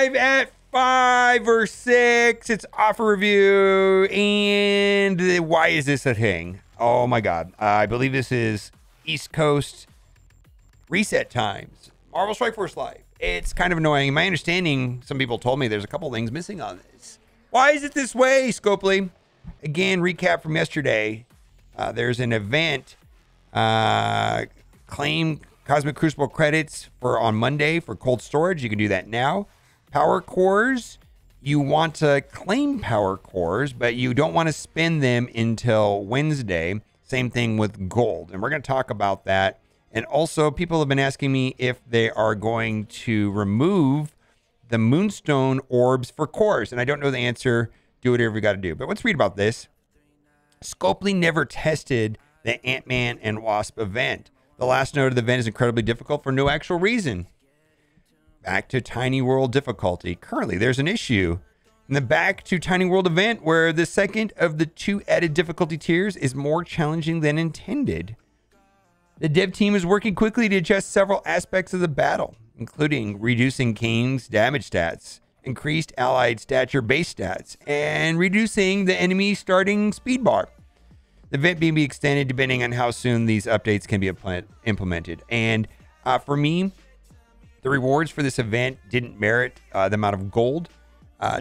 live at 5 or 6. It's offer review. And why is this a thing? Oh my God. I believe this is East Coast reset times. Marvel Strike Force Live. It's kind of annoying. My understanding, some people told me there's a couple things missing on this. Why is it this way, Scopely? Again, recap from yesterday. There's an event. Claim Cosmic Crucible credits for on Monday for cold storage. You can do that now. Power cores. You want to claim power cores, but you don't want to spend them until Wednesday. Same thing with gold. And we're going to talk about that. And also, people have been asking me if they are going to remove the Moonstone orbs for cores. And I don't know the answer. Do whatever you got to do. But let's read about this. Scopely never tested the Ant-Man and Wasp event. The last note of the event is incredibly difficult for no actual reason. Back to Tiny World difficulty. Currently, there's an issue in the Back to Tiny World event where the second of the 2 added difficulty tiers is more challenging than intended. The dev team is working quickly to adjust several aspects of the battle, including reducing King's damage stats, increased allied stature base stats, and reducing the enemy starting speed bar. The event may be extended depending on how soon these updates can be implemented. And for me, the rewards for this event didn't merit the amount of gold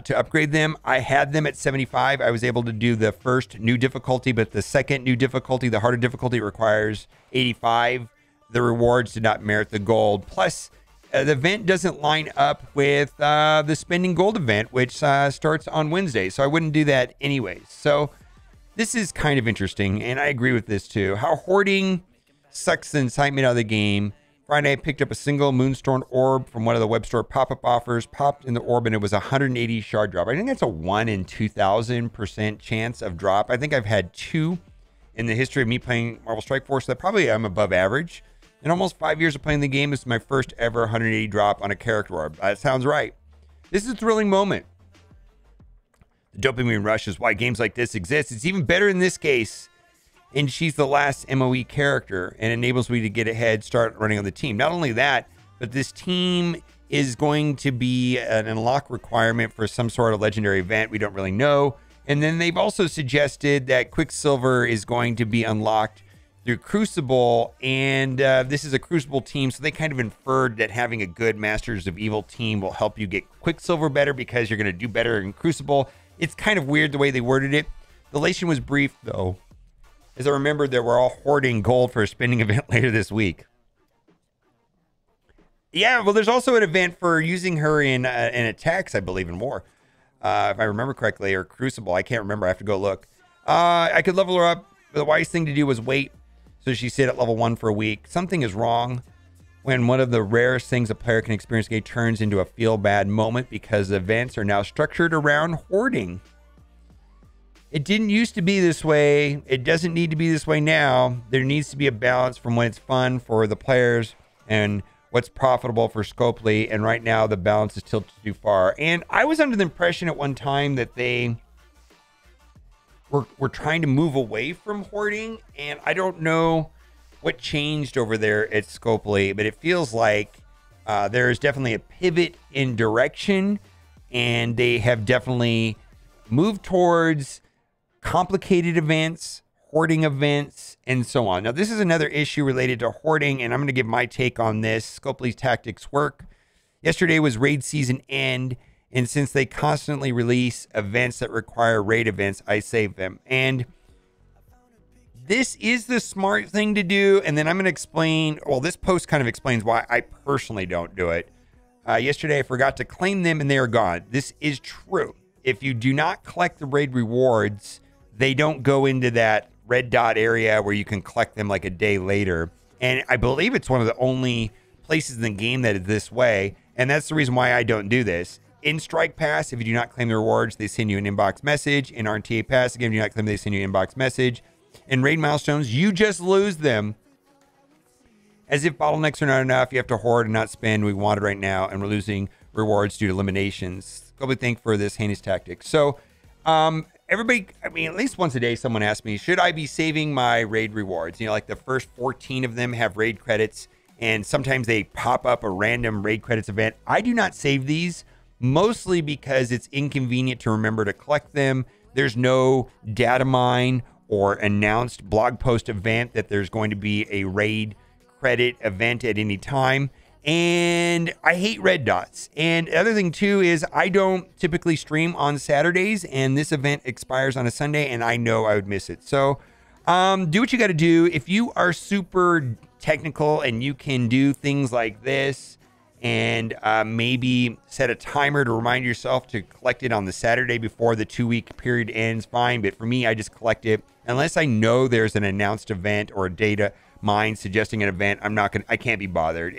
to upgrade them. I had them at 75. I was able to do the first new difficulty, but the second new difficulty, the harder difficulty, requires 85. The rewards did not merit the gold. Plus, the event doesn't line up with the spending gold event, which starts on Wednesday. So I wouldn't do that anyways. So this is kind of interesting, and I agree with this too. How hoarding sucks the excitement out of the game. Friday, I picked up a single Moonstone orb from one of the web store pop-up offers, popped in the orb, and it was a 180 shard drop. I think that's a 1 in 2,000% chance of drop. I think I've had 2 in the history of me playing Marvel Strike Force. That probably I'm above average. In almost 5 years of playing the game, this is my first ever 180 drop on a character orb. That sounds right. This is a thrilling moment. The dopamine rush is why games like this exist. It's even better in this case. And she's the last MOE character and enables me to get ahead, start running on the team. Not only that, but this team is going to be an unlock requirement for some sort of legendary event. We don't really know. And then they've also suggested that Quicksilver is going to be unlocked through Crucible. And this is a Crucible team. So they kind of inferred that having a good Masters of Evil team will help you get Quicksilver better because you're going to do better in Crucible. It's kind of weird the way they worded it. The relation was brief, though. As I remembered, they were all hoarding gold for a spending event later this week. Yeah, well, there's also an event for using her in attacks, I believe, and more. If I remember correctly, or Crucible. I can't remember. I have to go look. I could level her up. The wise thing to do was wait. So she stayed at level 1 for a week. Something is wrong when one of the rarest things a player can experience game turns into a feel-bad moment because events are now structured around hoarding. It didn't used to be this way. It doesn't need to be this way now. There needs to be a balance from when it's fun for the players and what's profitable for Scopely. And right now, the balance is tilted too far. And I was under the impression at one time that they were trying to move away from hoarding. And I don't know what changed over there at Scopely, but it feels like there is definitely a pivot in direction. And they have definitely moved towards complicated events, hoarding events, and so on. Now, this is another issue related to hoarding, and I'm going to give my take on this. Scopely's tactics work. Yesterday was raid season end, and since they constantly release events that require raid events, I save them. And this is the smart thing to do, and then I'm going to explain, well, this post kind of explains why I personally don't do it. Yesterday, I forgot to claim them, and they are gone. This is true. If you do not collect the raid rewards, they don't go into that red dot area where you can collect them like a day later. And I believe it's one of the only places in the game that is this way. And that's the reason why I don't do this. In Strike Pass, if you do not claim the rewards, they send you an inbox message. In RTA Pass, again, if you do not claim, they send you an inbox message. In raid milestones, you just lose them. As if bottlenecks are not enough, you have to hoard and not spend. We want it right now, and we're losing rewards due to eliminations. Go thank for this heinous tactic. So, everybody, I mean, at least once a day, someone asks me, should I be saving my raid rewards? You know, like the first 14 of them have raid credits, and sometimes they pop up a random raid credits event. I do not save these mostly because it's inconvenient to remember to collect them. There's no data mine or announced blog post event that there's going to be a raid credit event at any time. And I hate red dots. And the other thing too is I don't typically stream on Saturdays, and this event expires on a Sunday, and I know I would miss it. So do what you got to do. If you are super technical and you can do things like this and maybe set a timer to remind yourself to collect it on the Saturday before the 2-week period ends, fine. But for me, I just collect it unless I know there's an announced event or a data mine suggesting an event. I can't be bothered.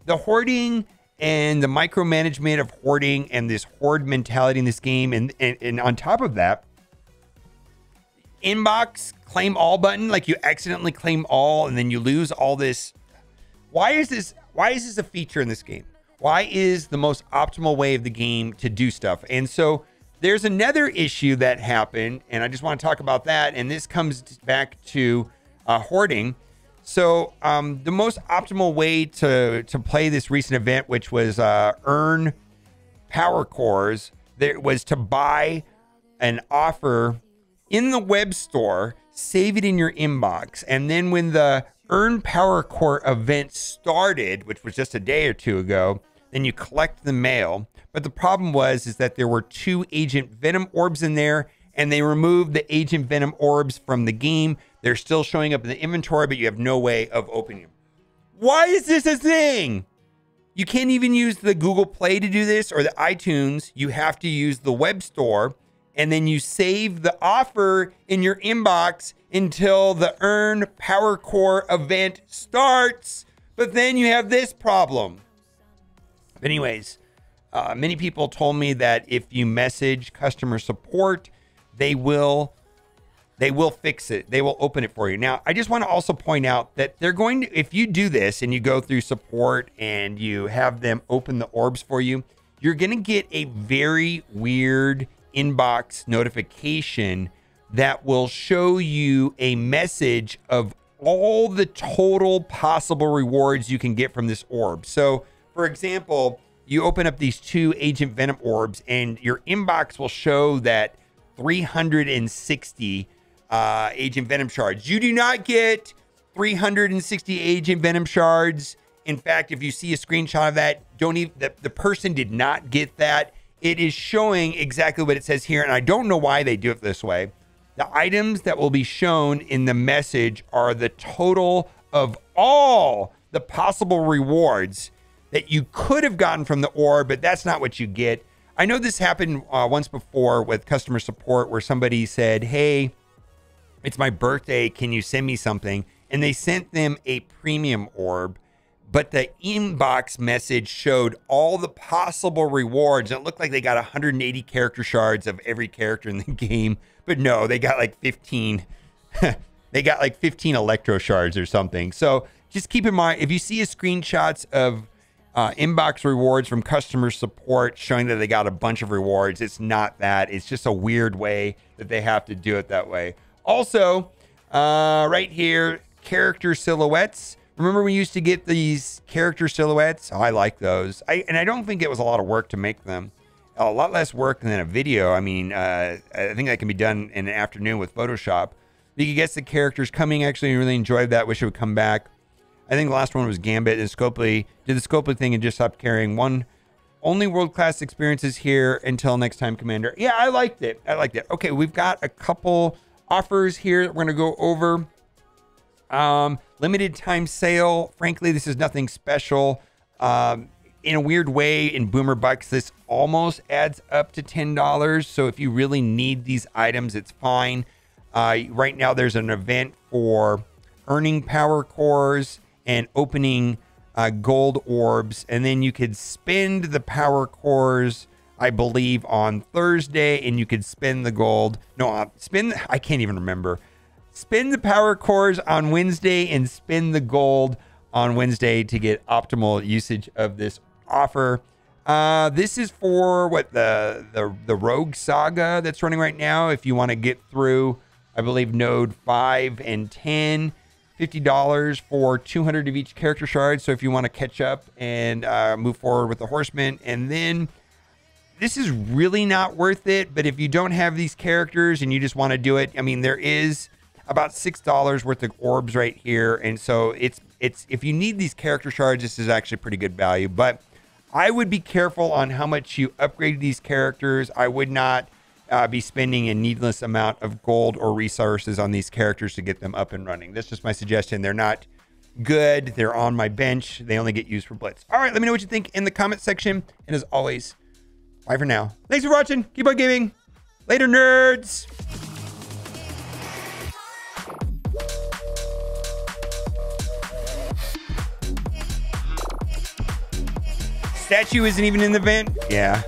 The hoarding and the micromanagement of hoarding and this hoard mentality in this game, and on top of that, inbox claim all button, like you accidentally claim all and then you lose all this. Why is this a feature in this game? Why is the most optimal way of the game to do stuff? And so there's another issue that happened, and I just want to talk about that. And this comes back to hoarding. So the most optimal way to play this recent event, which was earn power cores, there was to buy an offer in the web store, save it in your inbox, and then when the earn power core event started, which was just a day or two ago, then you collect the mail. But the problem is that there were 2 Agent Venom orbs in there, and they removed the Agent Venom orbs from the game. They're still showing up in the inventory, but you have no way of opening them. Why is this a thing? You can't even use the Google Play to do this or the iTunes. You have to use the web store, and then you save the offer in your inbox until the Earn Power Core event starts. But then you have this problem. Anyways, many people told me that if you message customer support, they will fix it. They will open it for you. Now, I just want to also point out that they're going to, if you do this and you go through support and you have them open the orbs for you, you're going to get a very weird inbox notification that will show you a message of all the total possible rewards you can get from this orb. So, for example, you open up these 2 Agent Venom orbs and your inbox will show that 360 Agent Venom shards. You do not get 360 Agent Venom shards. In fact, if you see a screenshot of that, the person did not get that. It is showing exactly what it says here, and I don't know why they do it this way. The items that will be shown in the message are the total of all the possible rewards that you could have gotten from the orb, but that's not what you get. I know this happened once before with customer support where somebody said, hey, it's my birthday, can you send me something? And they sent them a premium orb, but the inbox message showed all the possible rewards. And it looked like they got 180 character shards of every character in the game. But no, they got like 15. They got like 15 electro shards or something. So just keep in mind, if you see screenshots of inbox rewards from customer support showing that they got a bunch of rewards, it's not that. It's just a weird way that they have to do it that way. Also, right here, character silhouettes. Remember we used to get these character silhouettes? Oh, I like those. And I don't think it was a lot of work to make them. A lot less work than a video. I mean, I think that can be done in an afternoon with Photoshop. You can guess the characters coming. Actually, I really enjoyed that. Wish it would come back. I think the last one was Gambit, and Scopely did the Scopely thing and just stopped carrying one. Only world-class experiences here until next time, Commander. Yeah, I liked it. I liked it. Okay, we've got a couple offers here that we're going to go over. Limited time sale. Frankly, this is nothing special. In a weird way, in Boomer Bucks, this almost adds up to $10. So if you really need these items, it's fine. Right now, there's an event for earning power cores and opening gold orbs. And then you could spend the power cores, I believe, on Thursday, and you could spend the gold. No, I can't even remember. Spend the power cores on Wednesday and spend the gold on Wednesday to get optimal usage of this offer. This is for what the Rogue Saga that's running right now. If you want to get through, I believe, node 5 and 10, $50 for 200 of each character shard. So if you want to catch up and move forward with the Horsemen, and then this is really not worth it. But if you don't have these characters and you just want to do it, I mean, there is about $6 worth of orbs right here. And so it's if you need these character shards, this is actually pretty good value. But I would be careful on how much you upgrade these characters. I would not be spending a needless amount of gold or resources on these characters to get them up and running. That's just my suggestion. They're not good. They're on my bench. They only get used for blitz. All right, let me know what you think in the comment section. And as always, bye for now. Thanks for watching. Keep on gaming. Later, nerds. Statue isn't even in the vent. Yeah.